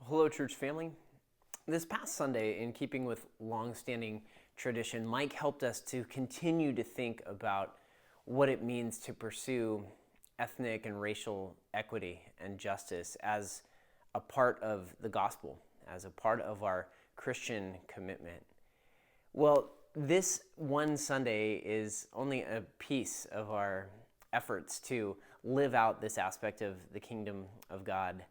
Hello, church family. This past Sunday, in keeping with long-standing tradition, Mike helped us to continue to think about what it means to pursue ethnic and racial equity and justice as a part of the gospel, as a part of our Christian commitment. Well, this one Sunday is only a piece of our efforts to live out this aspect of the kingdom of God.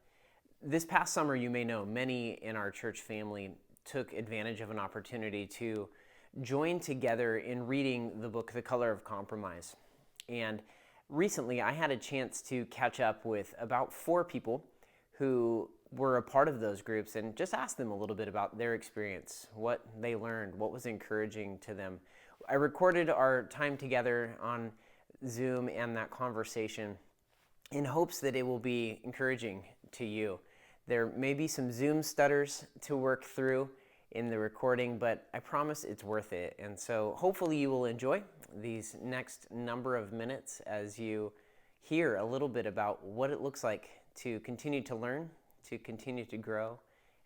This past summer, you may know, many in our church family took advantage of an opportunity to join together in reading the book, The Color of Compromise. And recently, I had a chance to catch up with about 4 people who were a part of those groups and just ask them a little bit about their experience, what they learned, what was encouraging to them. I recorded our time together on Zoom and that conversation in hopes that it will be encouraging to you. There may be some Zoom stutters to work through in the recording, but I promise it's worth it. And so hopefully you will enjoy these next number of minutes as you hear a little bit about what it looks like to continue to learn, to continue to grow,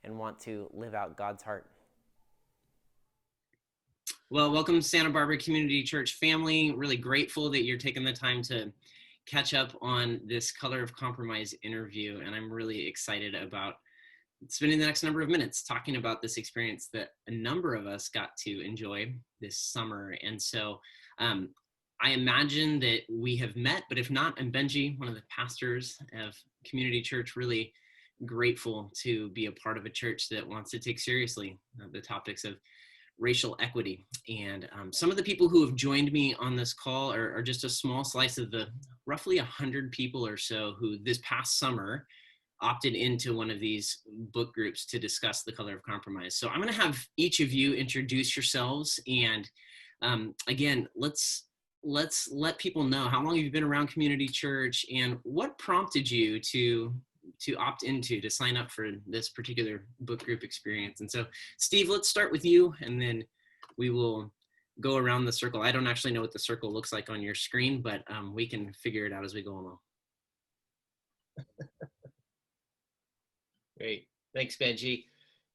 and want to live out God's heart. Well, welcome Santa Barbara Community Church family. Really grateful that you're taking the time to catch up on this Color of Compromise interview. And I'm really excited about spending the next number of minutes talking about this experience that a number of us got to enjoy this summer. And so I imagine that we have met, but if not, I'm Benji, one of the pastors of Community Church, really grateful to be a part of a church that wants to take seriously the topics of racial equity. And some of the people who have joined me on this call are just a small slice of the roughly 100 people or so who this past summer opted into one of these book groups to discuss The Color of Compromise. So I'm going to have each of you introduce yourselves. And again, let's let people know, how long have you been around Community Church and what prompted you to opt into, to sign up for this particular book group experience. And so, Steve, let's start with you, and then we will go around the circle. I don't actually know what the circle looks like on your screen, but we can figure it out as we go along. Great. Thanks, Benji.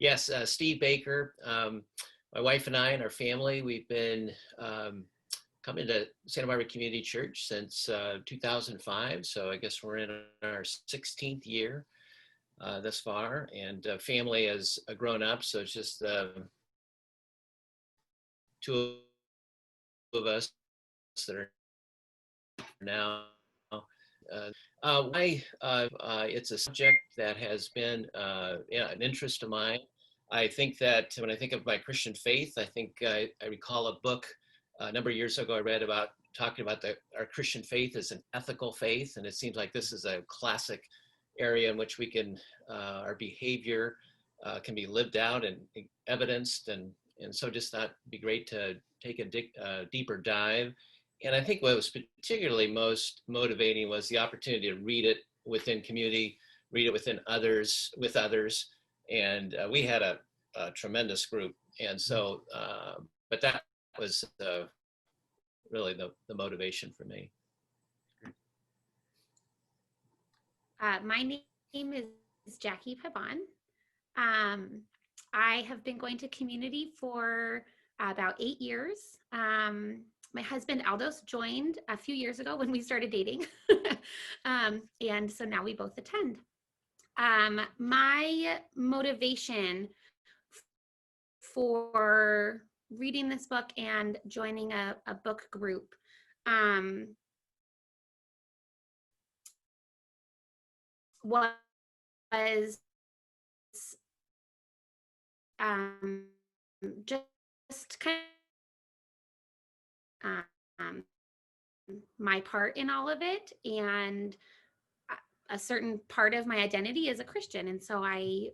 Yes, Steve Baker. My wife and I and our family, we've been coming to Santa Barbara Community Church since 2005. So I guess we're in our 16th year thus far, and family has grown up. So it's just 2 of us that are now. It's a subject that has been an interest of mine. I think that when I think of my Christian faith, I think I recall a book a number of years ago I read about talking about our Christian faith as an ethical faith, and it seems like this is a classic area in which we can our behavior can be lived out and evidenced, and so just thought it'd be great to take a deeper dive. And I think what was particularly most motivating was the opportunity to read it within community, read it with others, and we had a tremendous group, and so but that was really the motivation for me. My name is Jackie Pavan. I have been going to community for about 8 years. My husband Aldos joined a few years ago when we started dating. And so now we both attend. My motivation for reading this book and joining a book group was just kind of my part in all of it, and a certain part of my identity as a Christian. And so I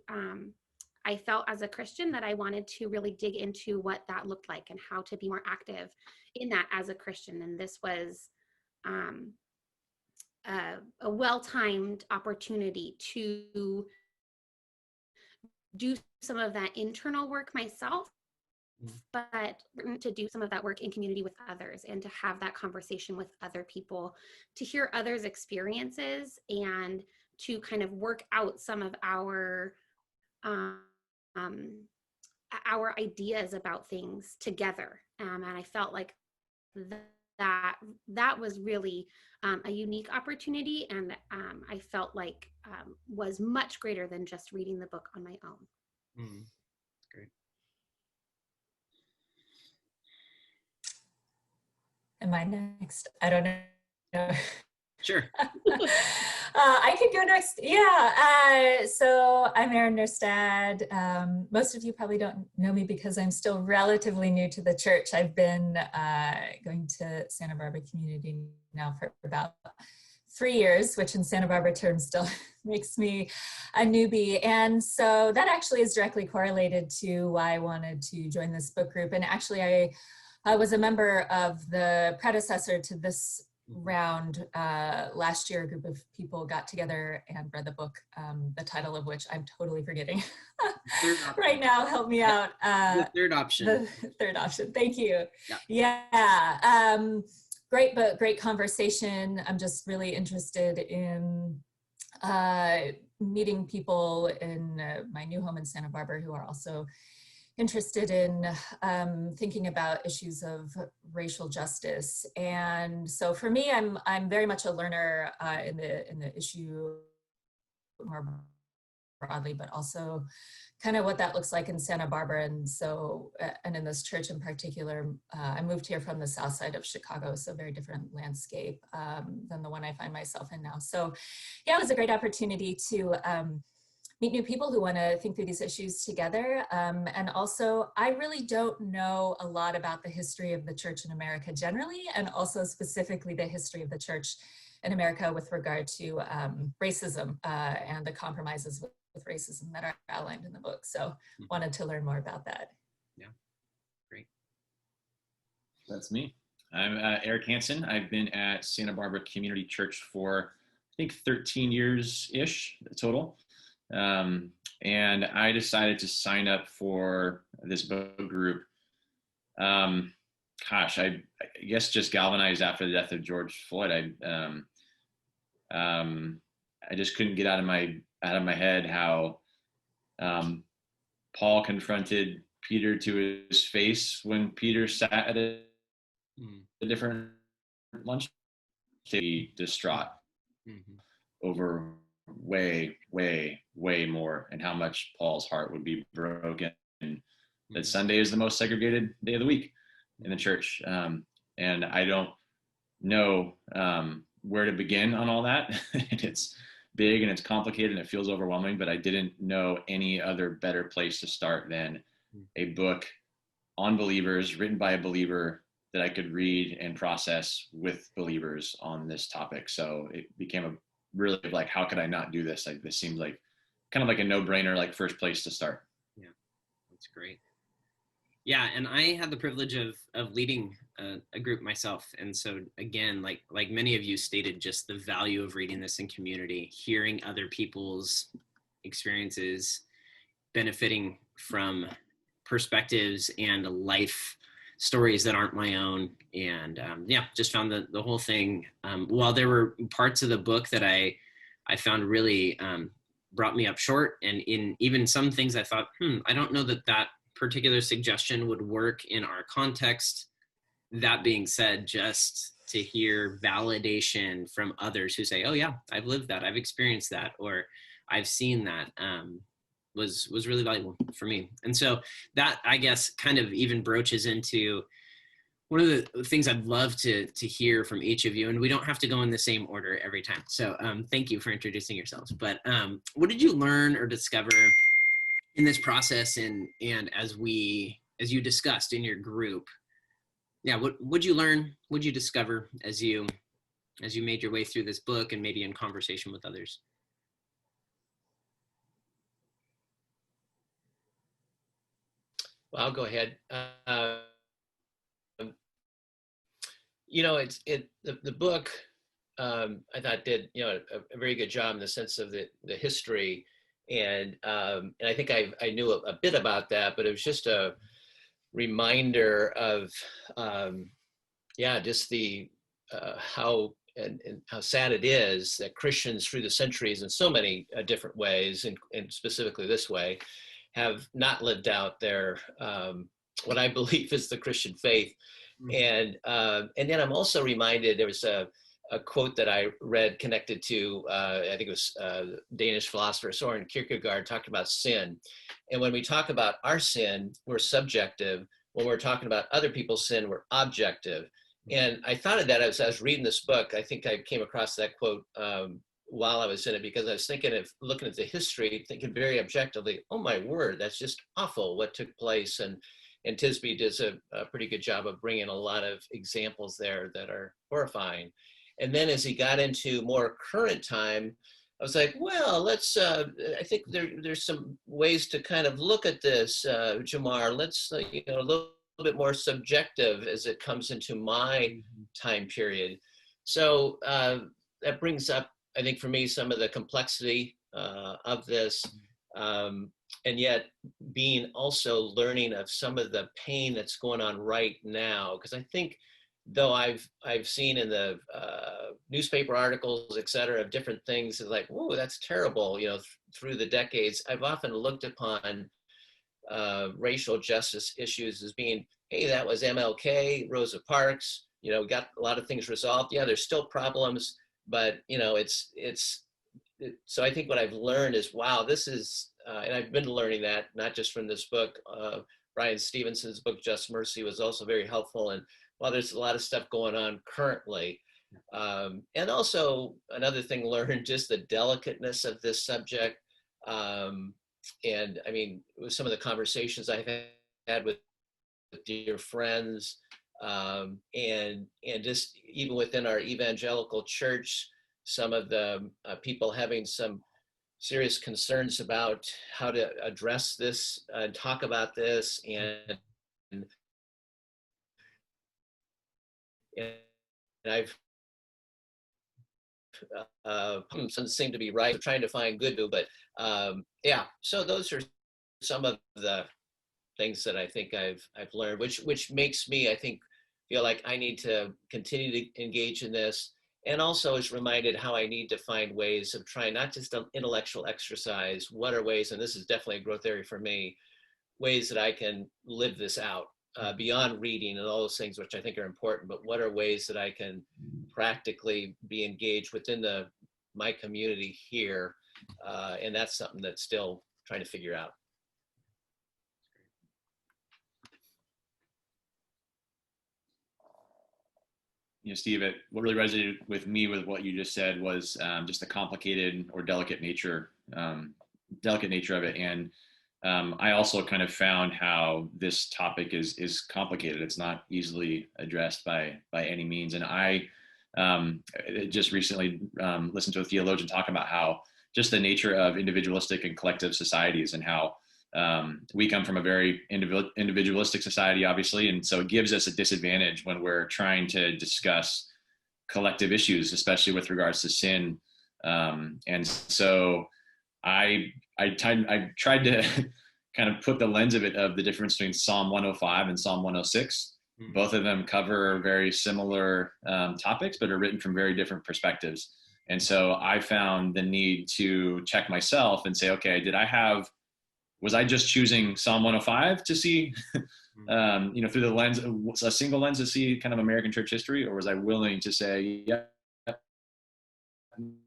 felt as a Christian that I wanted to really dig into what that looked like and how to be more active in that as a Christian. And this was a well-timed opportunity to do some of that internal work myself, but to do some of that work in community with others and to have that conversation with other people, to hear others' experiences and to kind of work out some of our um, our ideas about things together. And I felt like that was really a unique opportunity, and I felt like was much greater than just reading the book on my own. Mm, great. Am I next? I don't know. Sure. I could go next. Yeah. So I'm Erin Nurstad. Most of you probably don't know me because I'm still relatively new to the church. I've been going to Santa Barbara Community now for about 3 years, which in Santa Barbara terms still makes me a newbie. And so that actually is directly correlated to why I wanted to join this book group. And actually, I was a member of the predecessor to this round. Last year, a group of people got together and read the book, the title of which I'm totally forgetting right now. Help me out. The third option. The third option. Thank you. Yeah. Great book, great conversation. I'm just really interested in meeting people in my new home in Santa Barbara who are also interested in thinking about issues of racial justice. And so for me, I'm very much a learner in the issue more broadly, but also kind of what that looks like in Santa Barbara. And so, and in this church in particular, I moved here from the south side of Chicago, so very different landscape than the one I find myself in now. So yeah, it was a great opportunity to meet new people who want to think through these issues together. And also, I really don't know a lot about the history of the church in America generally, and also specifically the history of the church in America with regard to racism and the compromises with racism that are outlined in the book. So wanted to learn more about that. Yeah, great. That's me. I'm Eric Hansen. I've been at Santa Barbara Community Church for, I think, 13 years-ish total. And I decided to sign up for this book group. I guess just galvanized after the death of George Floyd. I just couldn't get out of my head how Paul confronted Peter to his face when Peter sat at a different lunch table, distraught over way more, and how much Paul's heart would be broken that Sunday is the most segregated day of the week in the church. And I don't know where to begin on all that. It's big and it's complicated and it feels overwhelming, but I didn't know any other better place to start than a book on believers written by a believer that I could read and process with believers on this topic. So it became a really like, how could I not do this? Like, this seems like kind of like a no-brainer, like first place to start. Yeah, that's great. Yeah, and I had the privilege of leading a group myself, and so again, like many of you stated, just the value of reading this in community, hearing other people's experiences, benefiting from perspectives and life stories that aren't my own, and just found the whole thing. While there were parts of the book that I found really brought me up short, and in even some things I thought, I don't know that particular suggestion would work in our context. That being said, just to hear validation from others who say, oh yeah, I've lived that, I've experienced that, or I've seen that, was really valuable for me. And so that, I guess, kind of even broaches into one of the things I'd love to hear from each of you, and we don't have to go in the same order every time. So thank you for introducing yourselves. But what did you learn or discover in this process, and as you discussed in your group? Yeah, what would you learn? What'd you discover as you made your way through this book and maybe in conversation with others? Well, I'll go ahead. The book I thought did a very good job in the sense of the history, and I think I knew a bit about that, but it was just a reminder of just the how and how sad it is that Christians through the centuries in so many different ways, and specifically this way, have not lived out their what I believe is the Christian faith. And then I'm also reminded, there was a quote that I read connected to, I think it was Danish philosopher Søren Kierkegaard talked about sin. And when we talk about our sin, we're subjective. When we're talking about other people's sin, we're objective. And I thought of that as I was reading this book. I think I came across that quote while I was in it, because I was thinking of looking at the history, thinking very objectively, oh my word, that's just awful what took place. And Tisby does a pretty good job of bringing a lot of examples there that are horrifying. And then as he got into more current time, I was like, well, let's, I think there's some ways to kind of look at this, Jamar. Let's, a little bit more subjective as it comes into my time period. So that brings up, I think for me, some of the complexity of this. And yet being also learning of some of the pain that's going on right now. Because I think, though I've seen in the newspaper articles, et cetera, of different things, like, whoa, that's terrible, through the decades, I've often looked upon racial justice issues as being, hey, that was MLK, Rosa Parks, got a lot of things resolved. Yeah, there's still problems, but so I think what I've learned is, wow, this is, and I've been learning that not just from this book, Brian Stevenson's book, Just Mercy, was also very helpful. And while there's a lot of stuff going on currently, and also another thing learned, just the delicateness of this subject. And I mean, with some of the conversations I've had with dear friends, and just even within our evangelical church, some of the people having some serious concerns about how to address this and talk about this, and I've doesn't seem to be right, trying to find good, but yeah. So those are some of the things that I think I've learned, which makes me, I think, feel like I need to continue to engage in this. And also is reminded how I need to find ways of trying, not just an intellectual exercise, what are ways, and this is definitely a growth area for me, ways that I can live this out beyond reading and all those things, which I think are important, but what are ways that I can practically be engaged within my community here? And that's something that's still trying to figure out. Steve, what really resonated with me with what you just said was just the complicated or delicate nature of it. And I also kind of found how this topic is complicated. It's not easily addressed by any means. And I just recently listened to a theologian talk about how just the nature of individualistic and collective societies, and how we come from a very individualistic society, obviously, and so it gives us a disadvantage when we're trying to discuss collective issues, especially with regards to sin. And so I tried to kind of put the lens of the difference between Psalm 105 and Psalm 106. Mm-hmm. Both of them cover very similar topics, but are written from very different perspectives. And so I found the need to check myself and say, okay, was I just choosing Psalm 105 to see, through the lens, a single lens to see kind of American church history, or was I willing to say, yeah,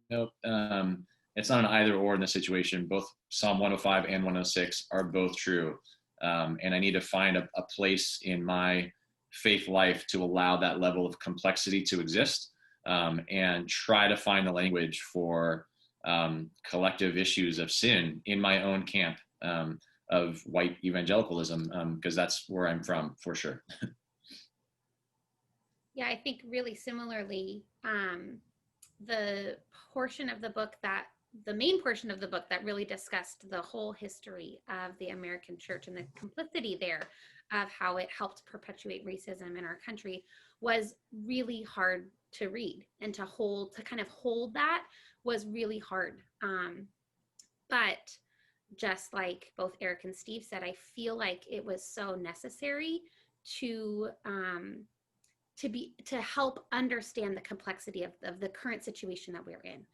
nope, it's not an either or in this situation. Both Psalm 105 and 106 are both true. And I need to find a place in my faith life to allow that level of complexity to exist, and try to find the language for collective issues of sin in my own camp of white evangelicalism, because that's where I'm from, for sure. Yeah, I think really similarly, the main portion of the book that really discussed the whole history of the American church and the complicity there of how it helped perpetuate racism in our country was really hard to read, and to kind of hold that was really hard. But just like both Eric and Steve said, I feel like it was so necessary to to help understand the complexity of the current situation that we're in.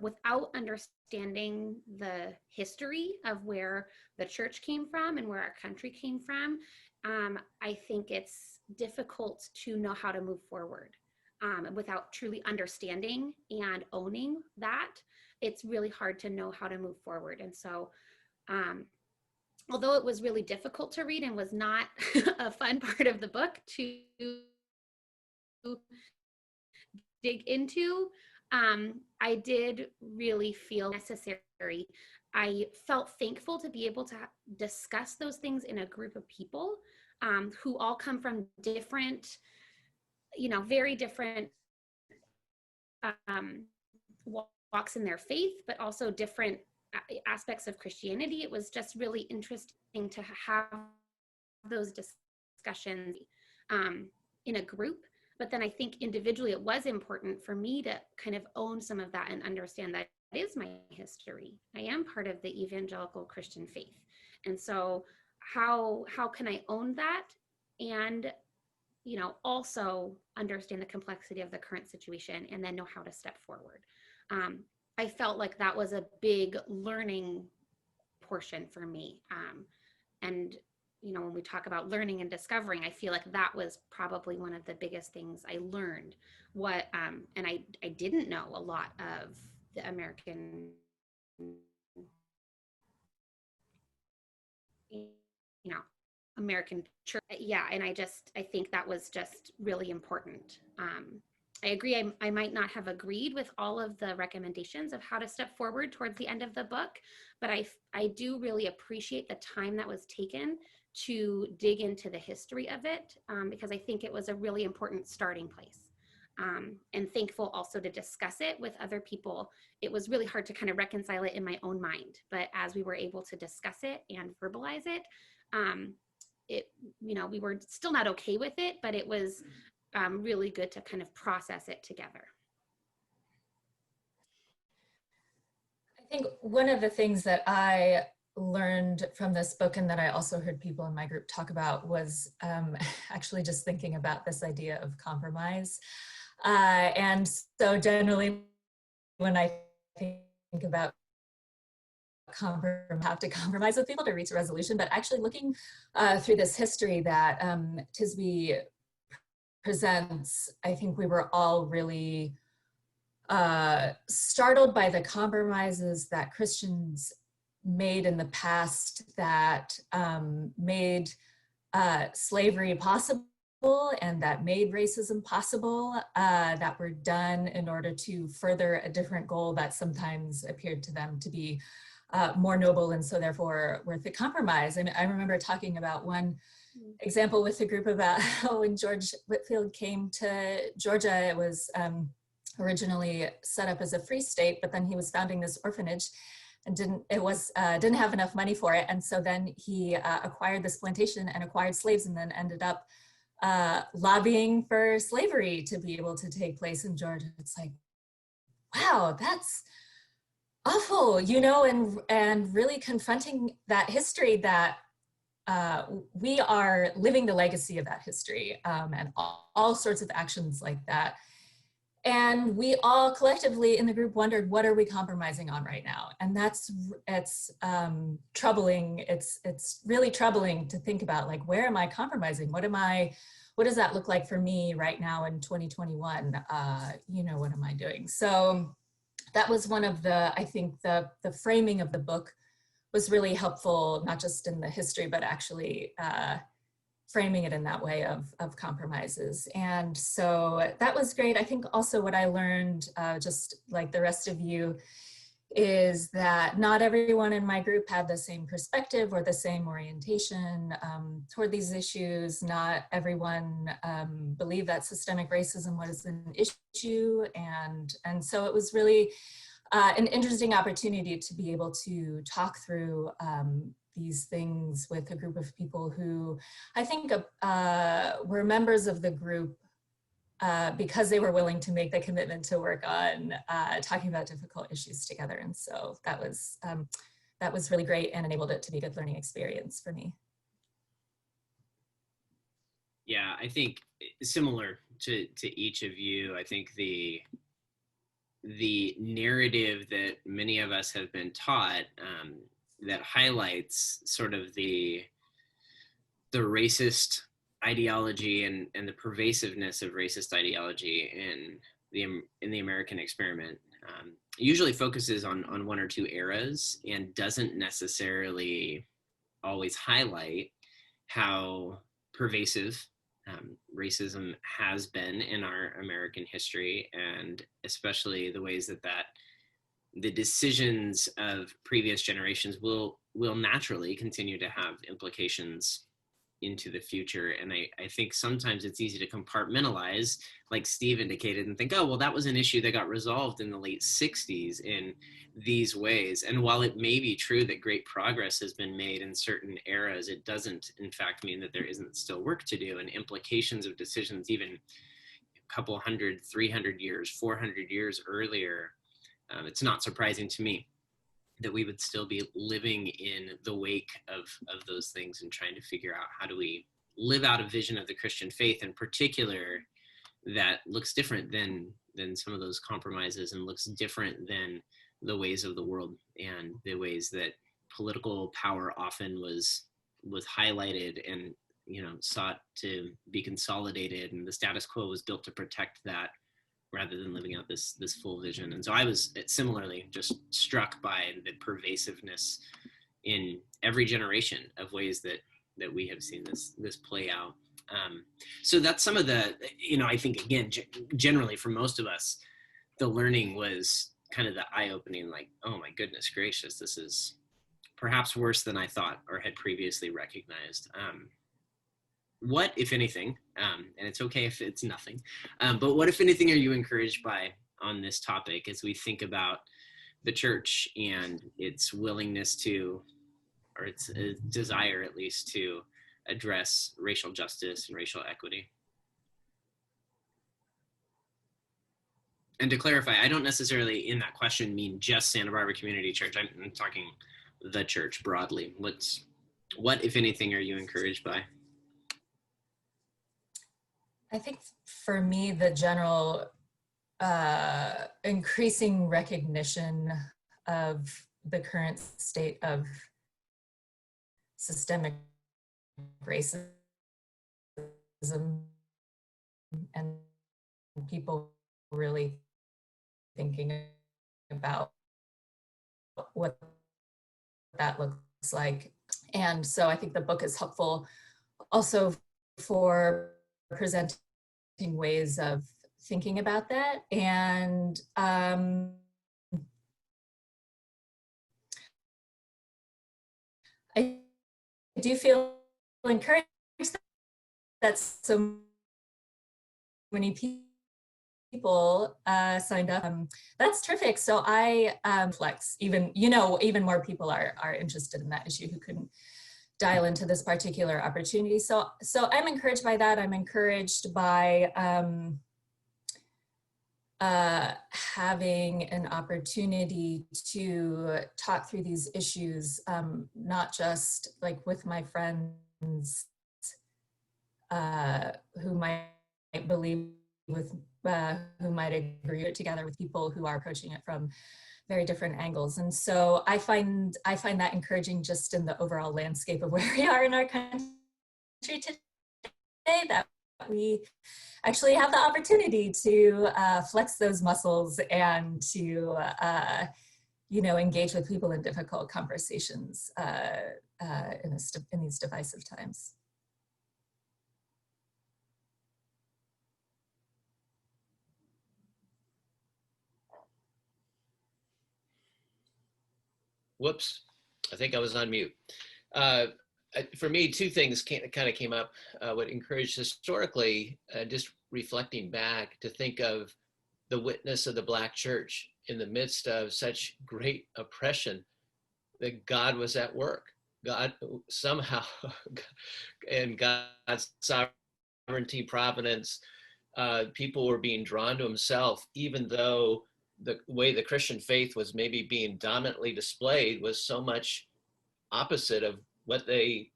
Without understanding the history of where the church came from and where our country came from, I think it's difficult to know how to move forward. Without truly understanding and owning that, it's really hard to know how to move forward. And so, although it was really difficult to read and was not a fun part of the book to dig into, I did really feel necessary. I felt thankful to be able to discuss those things in a group of people who all come from different, very different walks in their faith, but also different aspects of Christianity. It was just really interesting to have those discussions in a group. But then I think individually it was important for me to kind of own some of that and understand that it is my history. I am part of the evangelical Christian faith. And so how can I own that and also understand the complexity of the current situation and then know how to step forward. I felt like that was a big learning portion for me. And when we talk about learning and discovering, I feel like that was probably one of the biggest things I learned. And I didn't know a lot of the American, American church. Yeah, and I think that was just really important. I agree, I might not have agreed with all of the recommendations of how to step forward towards the end of the book, but I do really appreciate the time that was taken to dig into the history of it, because I think it was a really important starting place. And thankful also to discuss it with other people. It was really hard to kind of reconcile it in my own mind, but as we were able to discuss it and verbalize it, we were still not okay with it, but it was really good to kind of process it together. I think one of the things that I learned from this book, and that I also heard people in my group talk about, was actually just thinking about this idea of compromise. And so generally when I think about have to compromise with people to reach a resolution, but actually looking through this history that Tisby presents, I think we were all really startled by the compromises that Christians made in the past that made slavery possible and that made racism possible, that were done in order to further a different goal that sometimes appeared to them to be more noble and so therefore worth a compromise. I remember talking about one example with a group about how when George Whitefield came to Georgia, it was originally set up as a free state, but then he was founding this orphanage and didn't have enough money for it. And so then he acquired this plantation and acquired slaves, and then ended up lobbying for slavery to be able to take place in Georgia. It's like, wow, that's awful, and really confronting that history, that we are living the legacy of that history, and all sorts of actions like that. And we all collectively in the group wondered, what are we compromising on right now? And it's troubling. It's really troubling to think about, like, where am I compromising? What does that look like for me right now in 2021? What am I doing? So that was one of I think the framing of the book was really helpful, not just in the history, but actually framing it in that way of compromises. And so that was great. I think also what I learned, just like the rest of you, is that not everyone in my group had the same perspective or the same orientation toward these issues. Not everyone believed that systemic racism was an issue. And so it was really an interesting opportunity to be able to talk through these things with a group of people who I think were members of the group because they were willing to make the commitment to work on talking about difficult issues together. And so that was really great and enabled it to be a good learning experience for me. Yeah, I think similar to each of you, I think the narrative that many of us have been taught, that highlights sort of the racist ideology and the pervasiveness of racist ideology in the American experiment, usually focuses on one or two eras and doesn't necessarily always highlight how pervasive racism has been in our American history, and especially the ways that the decisions of previous generations will naturally continue to have implications into the future. And I think sometimes it's easy to compartmentalize, like Steve indicated, and think, oh, well, that was an issue that got resolved in the late 60s in these ways. And while it may be true that great progress has been made in certain eras, it doesn't, in fact, mean that there isn't still work to do, and implications of decisions even a couple 100, 300 years, 400 years earlier. It's not surprising to me that we would still be living in the wake of those things and trying to figure out how do we live out a vision of the Christian faith in particular that looks different than some of those compromises, and looks different than the ways of the world and the ways that political power often was highlighted and, you know, sought to be consolidated, and the status quo was built to protect that rather than living out this full vision. And so I was similarly just struck by the pervasiveness in every generation of ways that we have seen this play out. So that's some of the, you know, I think, again, generally for most of us, the learning was kind of the eye-opening, like, oh my goodness gracious, this is perhaps worse than I thought or had previously recognized. What, if anything, and it's okay if it's nothing, but what, if anything, are you encouraged by on this topic as we think about the church and its willingness to, or its desire at least, to address racial justice and racial equity? And to clarify, I don't necessarily in that question mean just Santa Barbara Community Church. I'm talking the church broadly. What, if anything, are you encouraged by? I think for me, the general increasing recognition of the current state of systemic racism and people really thinking about what that looks like. And so I think the book is helpful also for presenting ways of thinking about that. And I do feel encouraged that so many people signed up. That's terrific. So I flex, even more people are interested in that issue who couldn't dial into this particular opportunity. So I'm encouraged by that. I'm encouraged by having an opportunity to talk through these issues, not just like with my friends who might believe with, who might agree together with people who are approaching it from very different angles. And so I find that encouraging just in the overall landscape of where we are in our country today, that we actually have the opportunity to flex those muscles and to engage with people in difficult conversations in these divisive times. Whoops, I think I was on mute. For me, two things kind of came up. What encouraged historically, just reflecting back to think of the witness of the Black church in the midst of such great oppression, that God was at work. God somehow, and God's sovereignty, providence, people were being drawn to himself, even though the way the Christian faith was maybe being dominantly displayed was so much opposite of what they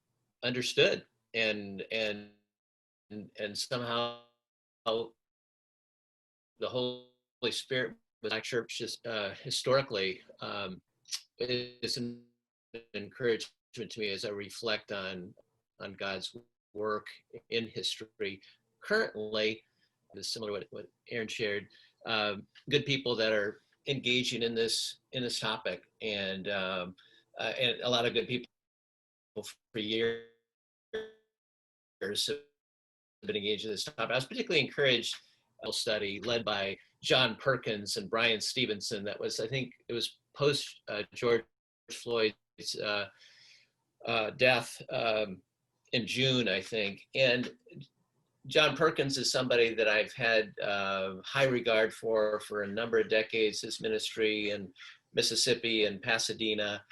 understood and and somehow the Holy Spirit was our church just historically is an encouragement to me as I reflect on God's work in history. Currently, is similar to what Aaron shared. Good people that are engaging in this topic, and a lot of good people for years have been engaged in this topic. I was particularly encouraged a study led by John Perkins and Brian Stevenson. That was, I think, it was post George Floyd's death in June, I think. And John Perkins is somebody that I've had high regard for a number of decades, his ministry in Mississippi and Pasadena.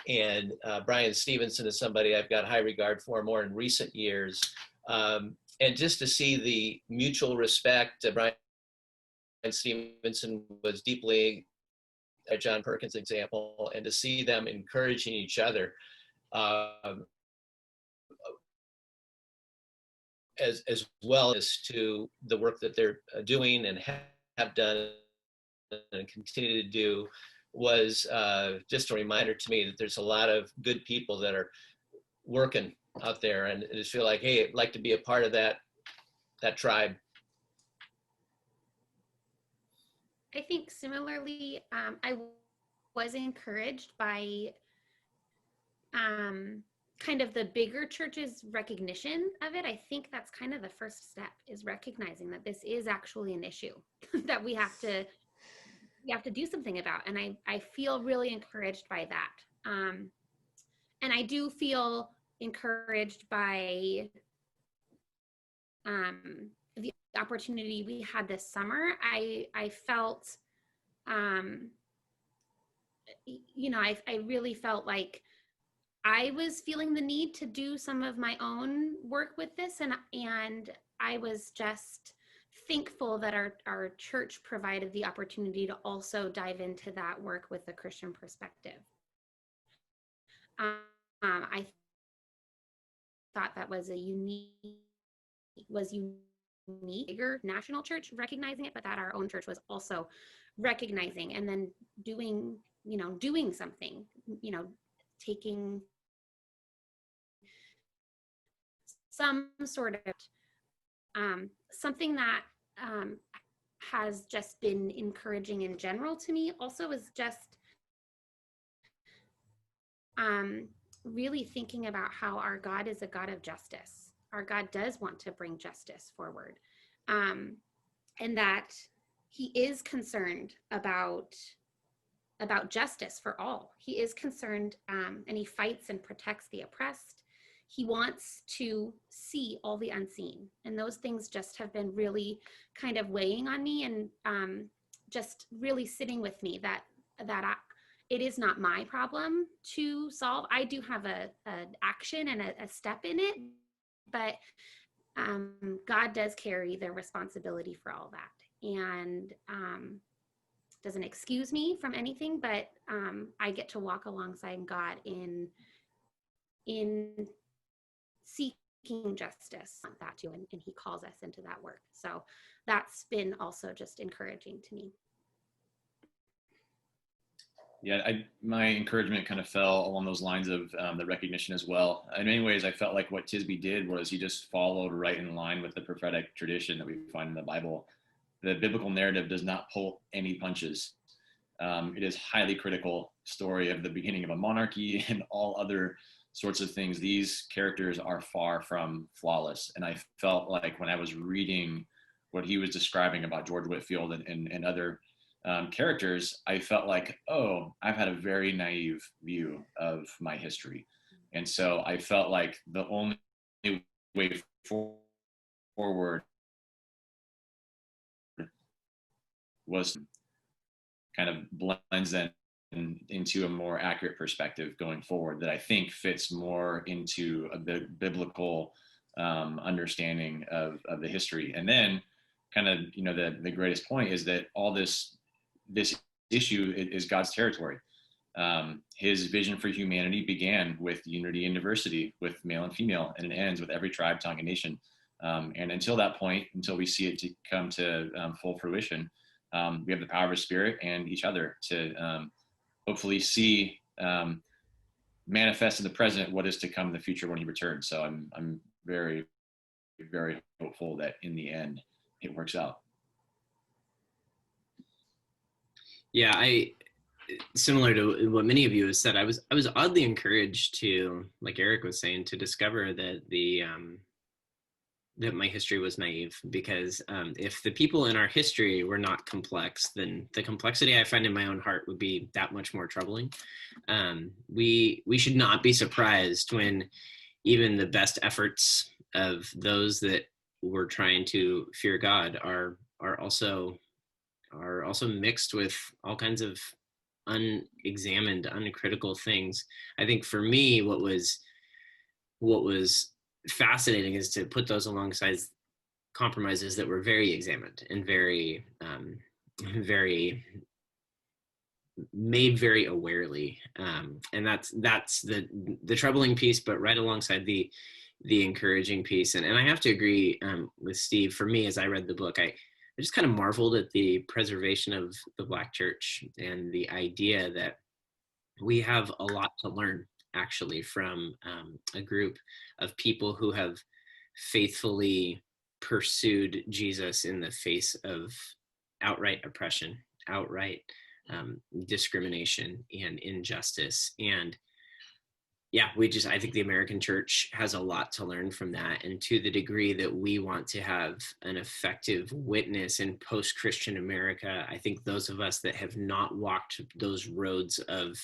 And Brian Stevenson is somebody I've got high regard for more in recent years. And just to see the mutual respect, Brian Stevenson was deeply a John Perkins example, and to see them encouraging each other as well as to the work that they're doing and have done and continue to do was just a reminder to me that there's a lot of good people that are working out there, and I just feel like, hey, I'd like to be a part of that tribe. I think similarly, I was encouraged by kind of the bigger church's recognition of it. I think that's kind of the first step, is recognizing that this is actually an issue that we have to do something about. And I feel really encouraged by that. And I do feel encouraged by the opportunity we had this summer. I felt, you know, I really felt like I was feeling the need to do some of my own work with this, and I was just thankful that our church provided the opportunity to also dive into that work with a Christian perspective. I thought that was unique, bigger national church recognizing it, but that our own church was also recognizing and then doing something, taking some sort of something that has just been encouraging in general to me also is just really thinking about how our God is a God of justice. Our God does want to bring justice forward, and that he is concerned about justice for all. He is concerned, and he fights and protects the oppressed. He wants to see all the unseen. And those things just have been really kind of weighing on me, and just really sitting with me that it is not my problem to solve. I do have an action and a step in it, but God does carry the responsibility for all that. And doesn't excuse me from anything, but I get to walk alongside God in seeking justice, that too, and he calls us into that work. So that's been also just encouraging to me. Yeah, my encouragement kind of fell along those lines of the recognition as well. In many ways, I felt like what Tisby did was he just followed right in line with the prophetic tradition that we find in the Bible. The biblical narrative does not pull any punches. It is highly critical story of the beginning of a monarchy and all other sorts of things. These characters are far from flawless. And I felt like when I was reading what he was describing about George Whitefield and other characters, I felt like, oh, I've had a very naive view of my history. And so I felt like the only way forward was kind of blends them into a more accurate perspective going forward that I think fits more into a biblical understanding of the history. And then kind of, the greatest point is that all this issue is God's territory. His vision for humanity began with unity and diversity, with male and female, and it ends with every tribe, tongue, and nation And until that point, until we see it to come to full fruition, we have the power of the Spirit and each other to hopefully see manifest in the present what is to come in the future when he returns. So I'm very, very hopeful that in the end it works out. Yeah, similar to what many of you have said, I was oddly encouraged to, like Eric was saying, to discover that that my history was naive, because if the people in our history were not complex, then the complexity I find in my own heart would be that much more troubling. We should not be surprised when even the best efforts of those that were trying to fear God are also mixed with all kinds of unexamined, uncritical things. I think for me, what was fascinating is to put those alongside compromises that were very examined and very made very awarely, and that's the troubling piece, but right alongside the encouraging piece. And I have to agree with Steve. For me, as I read the book, I just kind of marveled at the preservation of the Black church and the idea that we have a lot to learn, actually, from a group of people who have faithfully pursued Jesus in the face of outright oppression, outright discrimination and injustice. And yeah, I think the American church has a lot to learn from that. And to the degree that we want to have an effective witness in post-Christian America, I think those of us that have not walked those roads of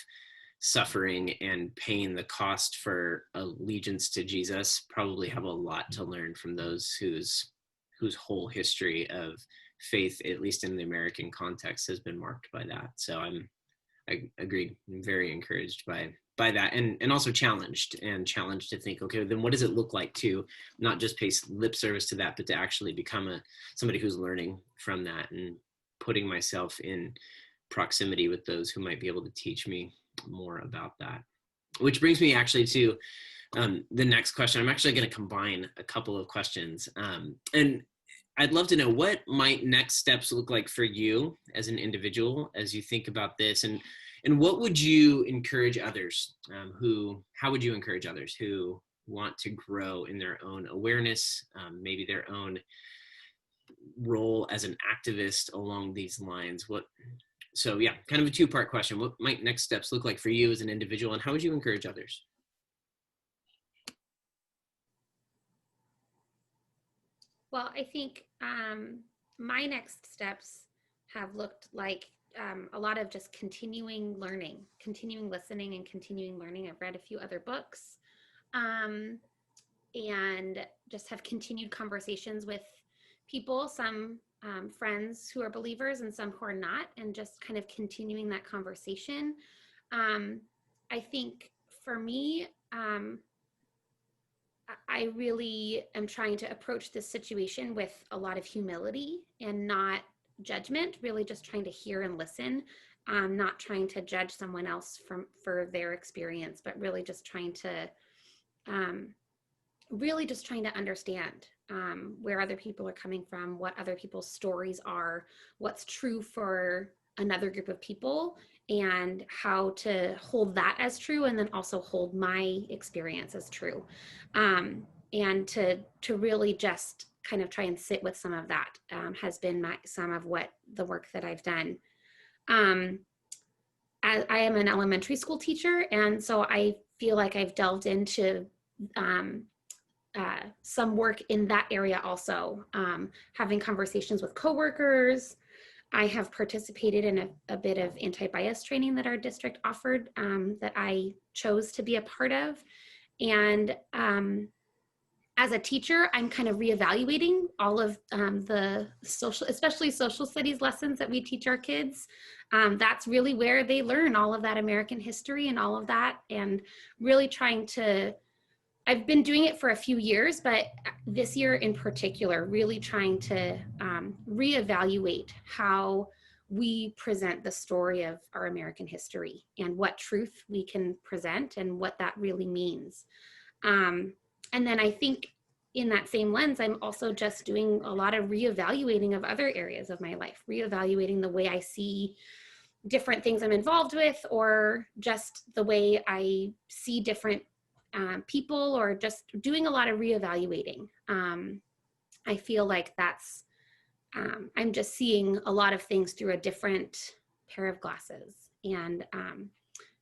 suffering and paying the cost for allegiance to Jesus probably have a lot to learn from those whose whole history of faith, at least in the American context, has been marked by that. So I agree. I'm very encouraged by that, and also challenged to think, okay, then what does it look like to not just pay lip service to that, but to actually become somebody who's learning from that and putting myself in proximity with those who might be able to teach me more about that. Which brings me actually to the next question. I'm actually going to combine a couple of questions, and I'd love to know, what might next steps look like for you as an individual as you think about this, and what would you encourage others how would you encourage others who want to grow in their own awareness, maybe their own role as an activist along these lines? So yeah, kind of a two-part question. What might next steps look like for you as an individual, and how would you encourage others? Well, I think my next steps have looked like a lot of just continuing learning, continuing listening, and continuing learning. I've read a few other books, and just have continued conversations with people, some friends who are believers and some who are not, and just kind of continuing that conversation. I think for me, I really am trying to approach this situation with a lot of humility and not judgment, really just trying to hear and listen, not trying to judge someone else for their experience, but really just trying to understand where other people are coming from, what other people's stories are, what's true for another group of people, and how to hold that as true, and then also hold my experience as true, and to really just kind of try and sit with some of that has been some of what the work that I've done. I am an elementary school teacher, and so I feel like I've delved into some work in that area also, having conversations with coworkers. I have participated in a bit of anti-bias training that our district offered, that I chose to be a part of. And as a teacher, I'm kind of reevaluating all of the especially social studies lessons that we teach our kids. That's really where they learn all of that American history and all of that, and really trying to, I've been doing it for a few years, but this year in particular, really trying to reevaluate how we present the story of our American history and what truth we can present and what that really means. And then I think in that same lens, I'm also just doing a lot of reevaluating of other areas of my life, reevaluating the way I see different things I'm involved with, or just the way I see different people, or just doing a lot of reevaluating. I feel like that's, I'm just seeing a lot of things through a different pair of glasses, and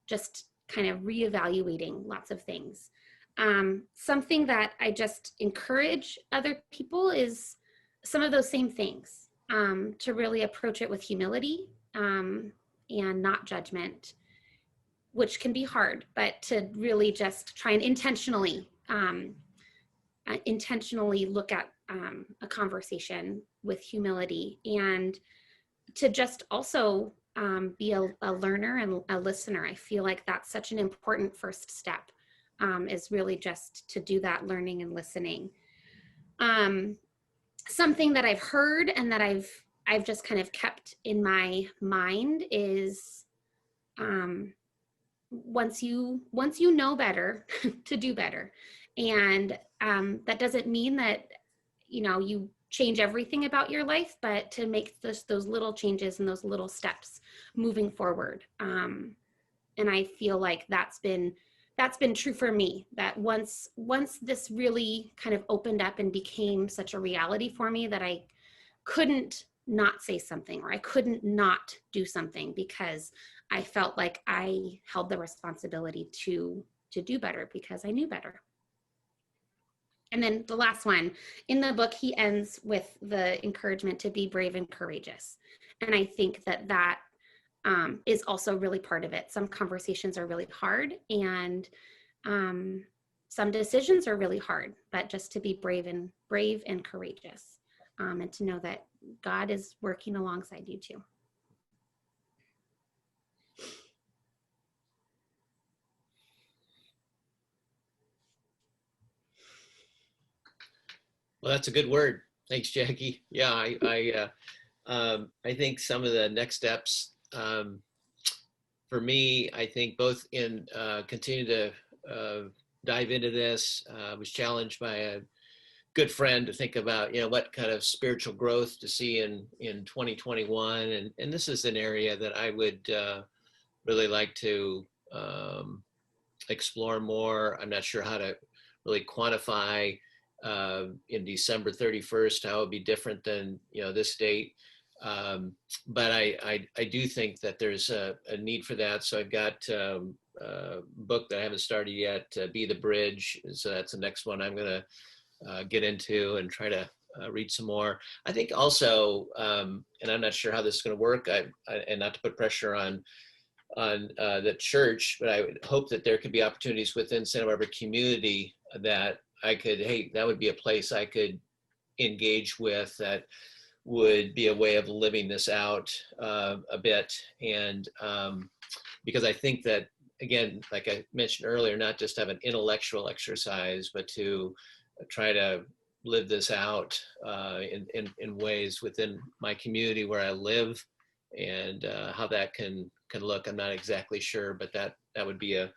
just kind of reevaluating lots of things. Something that I just encourage other people is some of those same things, to really approach it with humility, and not judgment, which can be hard, but to really just try and intentionally look at a conversation with humility, and to just also be a learner and a listener. I feel like that's such an important first step, is really just to do that learning and listening. Something that I've heard and that I've just kind of kept in my mind is, once you know better, to do better. And that doesn't mean that, you change everything about your life, but to make those little changes and those little steps moving forward. And I feel like that's been true for me, that once this really kind of opened up and became such a reality for me, that I couldn't not say something, or I couldn't not do something, because I felt like I held the responsibility to do better, because I knew better. And then the last one, in the book, he ends with the encouragement to be brave and courageous. And I think that is also really part of it. Some conversations are really hard, and some decisions are really hard, but just to be brave and courageous, and to know that God is working alongside you too. Well, that's a good word. Thanks, Jackie. Yeah, I think some of the next steps, for me, I think both in continue to dive into this, was challenged by a good friend to think about, what kind of spiritual growth to see in 2021. And this is an area that I would really like to explore more. I'm not sure how to really quantify in December 31st how it would be different than this date, but I do think that there's a need for that. So I've got a book that I haven't started yet, Be the Bridge. So that's the next one I'm going to get into and try to read some more. I think also, and I'm not sure how this is going to work, and not to put pressure on the church, but I would hope that there could be opportunities within Santa Barbara community that I could, hey, that would be a place I could engage with, that would be a way of living this out a bit. And because I think that, again, like I mentioned earlier, not just have an intellectual exercise, but to try to live this out in ways within my community where I live, and how that can look. I'm not exactly sure, but that would be a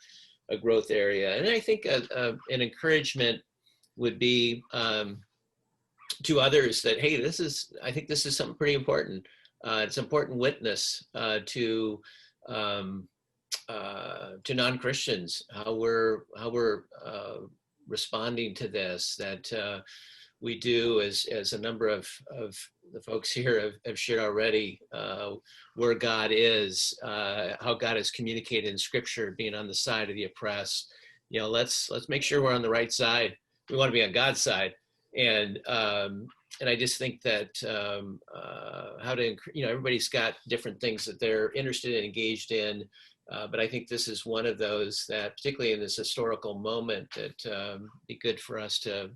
growth area. And I think an encouragement would be to others that, hey, I think this is something pretty important. It's important witness to non-Christians, how we're responding to this, that we do, as a number of the folks here have shared already, where God is, how God is communicated in Scripture, being on the side of the oppressed. Let's make sure we're on the right side. We want to be on God's side, and I just think that how to, everybody's got different things that they're interested and engaged in, but I think this is one of those that, particularly in this historical moment, that be good for us to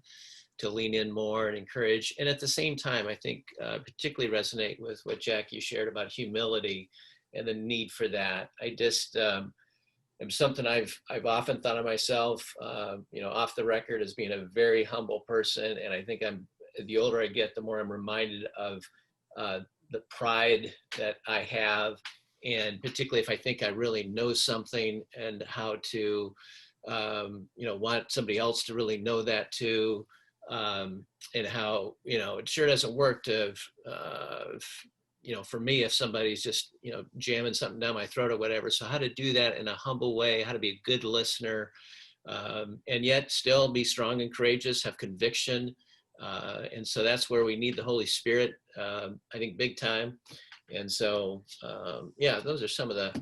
lean in more and encourage. And at the same time, I think particularly resonate with what Jackie shared about humility and the need for that. I just am something I've often thought of myself, off the record, as being a very humble person. And I think the older I get, the more I'm reminded of the pride that I have, and particularly if I think I really know something, and how to, want somebody else to really know that too. and how, it sure doesn't work to, for me, if somebody's just, jamming something down my throat or whatever. So how to do that in a humble way, how to be a good listener, and yet still be strong and courageous, have conviction. And so that's where we need the Holy Spirit, I think, big time. And so, yeah, those are some of the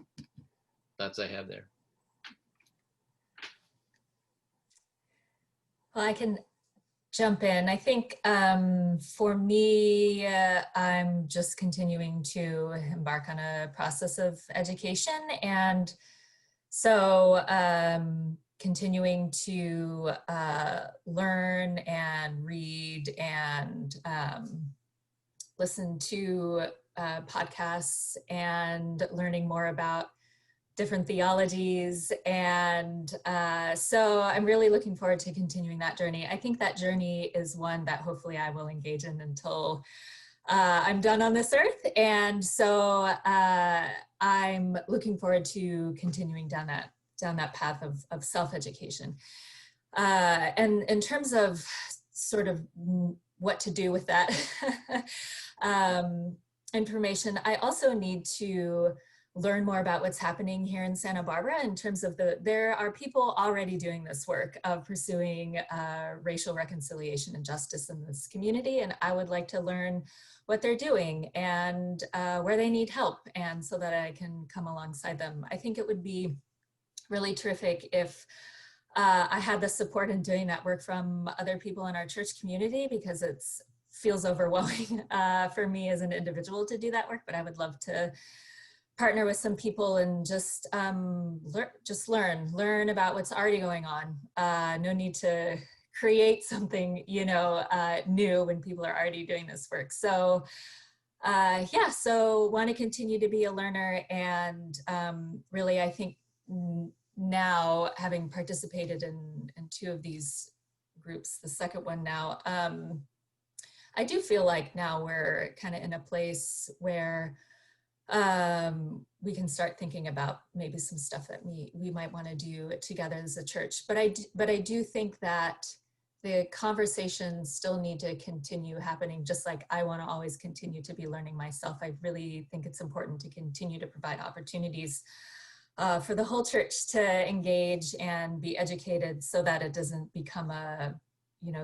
thoughts I have there. Well, I can jump in. I think for me, I'm just continuing to embark on a process of education. And so continuing to learn and read and listen to podcasts and learning more about different theologies. And so I'm really looking forward to continuing that journey. I think that journey is one that hopefully I will engage in until I'm done on this earth. And so I'm looking forward to continuing down that path of self-education. And in terms of sort of what to do with that information, I also need to learn more about what's happening here in Santa Barbara in terms of there are people already doing this work of pursuing racial reconciliation and justice in this community. And I would like to learn what they're doing and where they need help, and so that I can come alongside them. I think it would be really terrific if I had the support in doing that work from other people in our church community, because it feels overwhelming for me as an individual to do that work, but I would love to partner with some people and just learn about what's already going on. No need to create something, new when people are already doing this work. So yeah, so want to continue to be a learner. And really, I think now, having participated in two of these groups, the second one now, I do feel like now we're kind of in a place where we can start thinking about maybe some stuff that we might want to do together as a church. But I do think that the conversations still need to continue happening, just like I want to always continue to be learning myself. I really think it's important to continue to provide opportunities for the whole church to engage and be educated, so that it doesn't become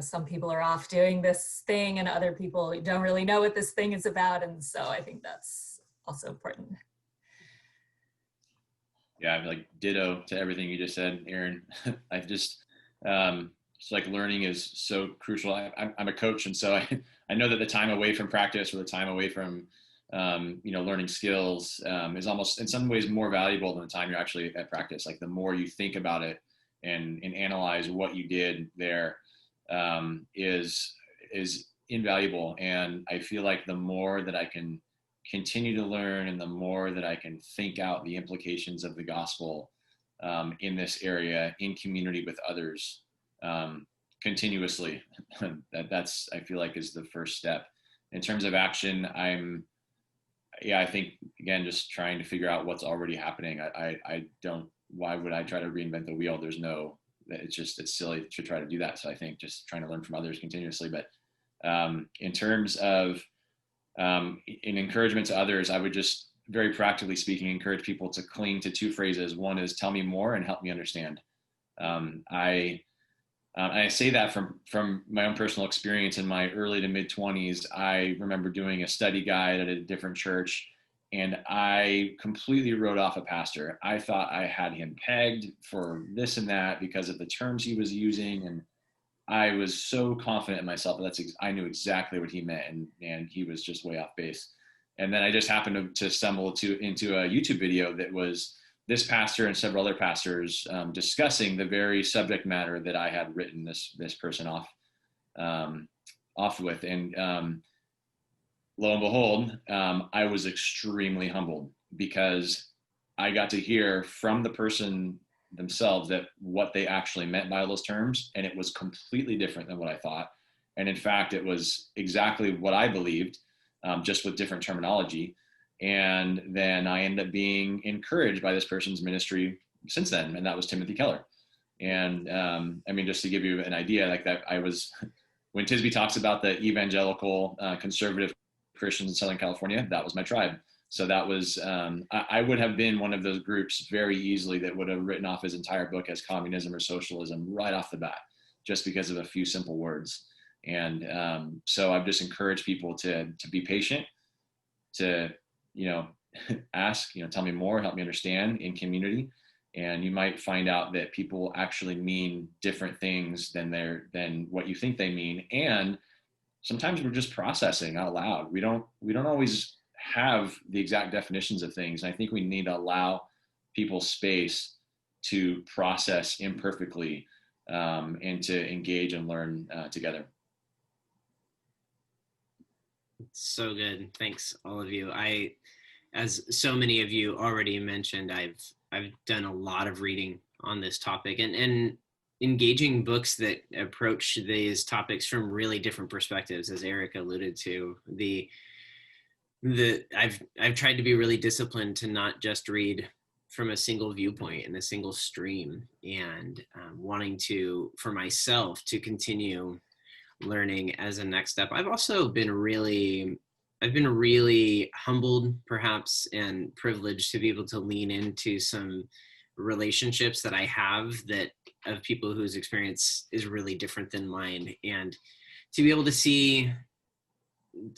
some people are off doing this thing and other people don't really know what this thing is about. And so I think that's also important. Yeah, I'm like ditto to everything you just said, Aaron. I've just, it's like learning is so crucial. I'm a coach, and so I know that the time away from practice, or the time away from learning skills is almost in some ways more valuable than the time you're actually at practice. Like the more you think about it and analyze what you did there is invaluable. And I feel like the more that I can continue to learn, and the more that I can think out the implications of the gospel in this area, in community with others, continuously, that's I feel like is the first step. In terms of action, I think, again, just trying to figure out what's already happening. Why would I try to reinvent the wheel? It's silly to try to do that. So I think just trying to learn from others continuously. But in terms of in encouragement to others, I would just, very practically speaking, encourage people to cling to two phrases. One is tell me more and help me understand. I say that from my own personal experience. In my early to mid 20s, I remember doing a study guide at a different church, and I completely wrote off a pastor. I thought I had him pegged for this and that because of the terms he was using, and I was so confident in myself that I knew exactly what he meant, and he was just way off base. And then I just happened to stumble into a YouTube video that was this pastor and several other pastors discussing the very subject matter that I had written this person off with. And lo and behold, I was extremely humbled, because I got to hear from the person themselves that what they actually meant by those terms, and it was completely different than what I thought. And in fact, it was exactly what I believed, just with different terminology. And then I ended up being encouraged by this person's ministry since then, and that was Timothy Keller. And just to give you an idea, like that, I was when Tisby talks about the evangelical conservative Christians in Southern California, that was my tribe. So that was, I would have been one of those groups very easily that would have written off his entire book as communism or socialism right off the bat, just because of a few simple words. And so I've just encouraged people to be patient, to, ask, tell me more, help me understand in community. And you might find out that people actually mean different things than what you think they mean. And sometimes we're just processing out loud. We don't always have the exact definitions of things. And I think we need to allow people space to process imperfectly, and to engage and learn together. So good. Thanks, all of you. As so many of you already mentioned, I've done a lot of reading on this topic and engaging books that approach these topics from really different perspectives, as Eric alluded to. I've tried to be really disciplined to not just read from a single viewpoint and a single stream, and wanting to, for myself, to continue learning as a next step. I've also been really humbled, perhaps, and privileged to be able to lean into some relationships that I have that of people whose experience is really different than mine, and to be able to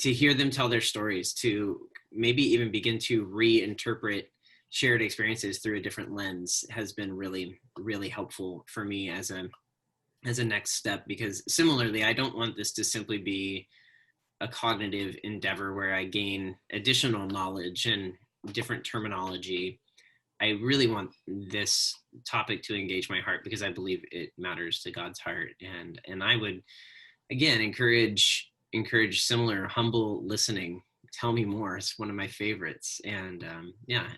hear them tell their stories, to maybe even begin to reinterpret shared experiences through a different lens has been really, really helpful for me as a next step. Because similarly, I don't want this to simply be a cognitive endeavor where I gain additional knowledge and different terminology. I really want this topic to engage my heart because I believe it matters to God's heart. And I would, again, encourage similar humble listening. Tell me more. It's one of my favorites. And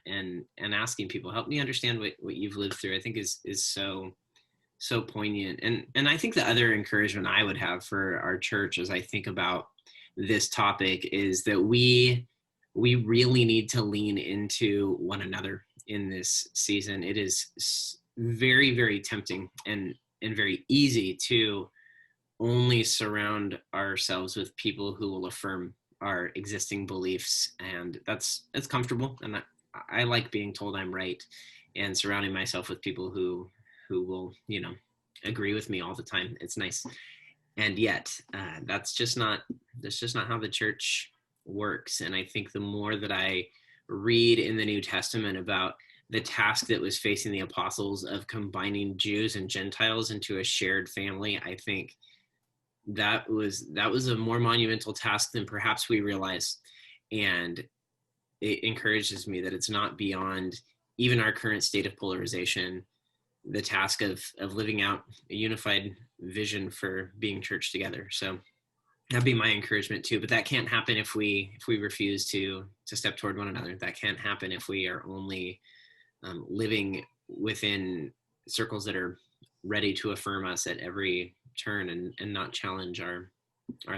and asking people, help me understand what you've lived through, I think is so poignant. And I think the other encouragement I would have for our church as I think about this topic is that we really need to lean into one another in this season. It is very, very tempting and very easy to only surround ourselves with people who will affirm our existing beliefs, and it's comfortable, and I like being told I'm right, and surrounding myself with people who will agree with me all the time. It's nice. And yet that's just not how the church works. And I think the more that I read in the New Testament about the task that was facing the apostles of combining Jews and Gentiles into a shared family, I think that was a more monumental task than perhaps we realize. And it encourages me that it's not beyond even our current state of polarization, the task of living out a unified vision for being church together. So that'd be my encouragement too. But that can't happen if we refuse to step toward one another. That can't happen if we are only living within circles that are ready to affirm us at every turn and not challenge our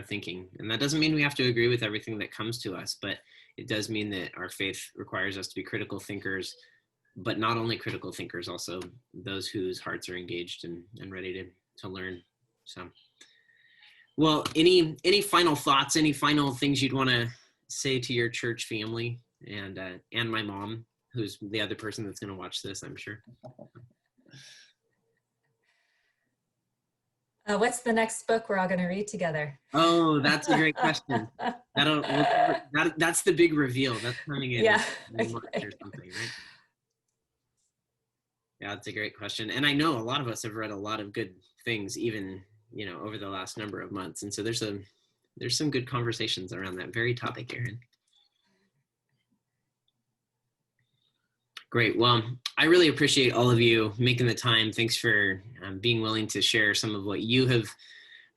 thinking. And that doesn't mean we have to agree with everything that comes to us, but it does mean that our faith requires us to be critical thinkers, but not only critical thinkers, also those whose hearts are engaged and ready to learn. So, well, any final thoughts, any final things you'd want to say to your church family and my mom, who's the other person that's going to watch this, I'm sure. What's the next book we're all going to read together? Oh, that's a great question. That's the big reveal. That's coming in. Yeah. In March or something, right? Yeah, that's a great question. And I know a lot of us have read a lot of good things, even, over the last number of months. And so there's some good conversations around that very topic, Aaron. Great. Well, I really appreciate all of you making the time. Thanks for being willing to share some of what you have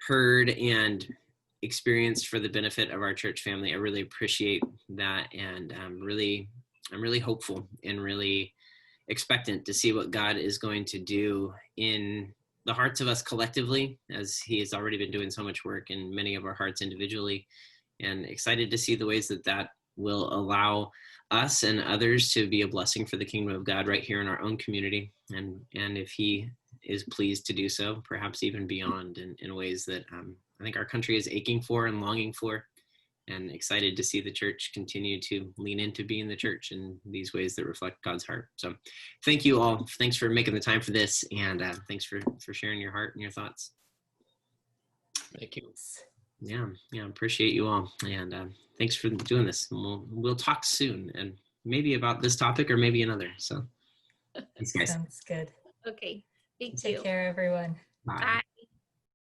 heard and experienced for the benefit of our church family. I really appreciate that. And I'm really hopeful and really expectant to see what God is going to do in the hearts of us collectively, as he has already been doing so much work in many of our hearts individually, and excited to see the ways that will allow us and others to be a blessing for the kingdom of God right here in our own community. And if he is pleased to do so, perhaps even beyond in ways that I think our country is aching for and longing for, and excited to see the church continue to lean into being the church in these ways that reflect God's heart. So thank you all. Thanks for making the time for this, and thanks for sharing your heart and your thoughts. Thank you. Yeah, appreciate you all, and thanks for doing this. And we'll talk soon, and maybe about this topic or maybe another. So thanks, guys. Sounds good. Okay. Thank you. Take care, everyone. Bye. Bye.